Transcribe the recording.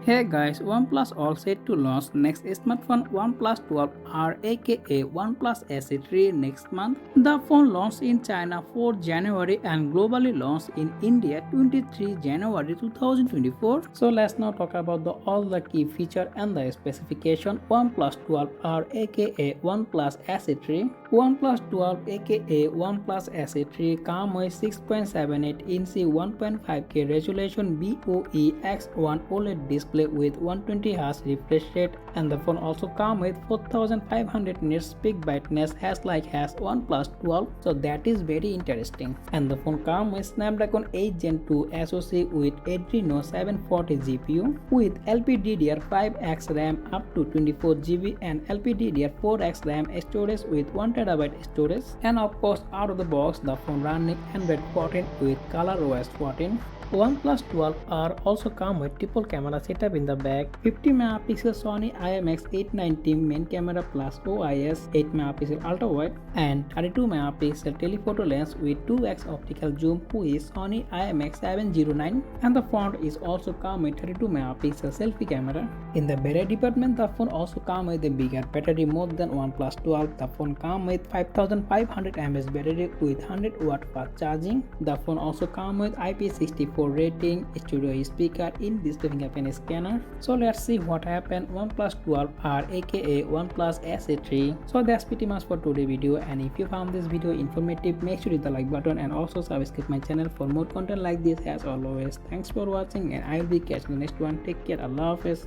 Hey guys, OnePlus all set to launch next smartphone OnePlus 12r aka OnePlus SE3 next month. The phone launched in China 4 January and globally launched in India 23 January 2024. So let's now talk about all the key feature and the specification. OnePlus 12r aka OnePlus SE3. OnePlus 12 aka OnePlus SE3 comes with 6.78-inch 1.5K resolution BOE X1 OLED display with 120Hz refresh rate, and the phone also comes with 4500 nits peak brightness has OnePlus 12, so that is very interesting. And the phone comes with Snapdragon 8 Gen 2 SoC with Adreno 740 GPU with LPDDR5X RAM up to 24 GB and LPDDR4X RAM storage with 1TB storage, and of course out of the box the phone running Android 14 with ColorOS 14. OnePlus 12R also comes with triple camera setup in the back, 50MP Sony IMX890 main camera plus OIS, 8MP ultra-wide and 32MP telephoto lens with 2x optical zoom with Sony IMX709, and the front is also come with 32MP selfie camera. In the battery department, the phone also comes with a bigger battery more than OnePlus 12. The phone comes with 5500 mAh battery with 100 watt fast charging. The phone also comes with IP64 rating, stereo speaker, in-display fingerprint scanner. So let's see what happened OnePlus 12R aka OnePlus SE3. So that's pretty much for today's video, and if you found this video informative, make sure to hit the like button and also subscribe my channel for more content like this. As always, thanks for watching and I will be catching the next one. Take care. Allah Hafiz.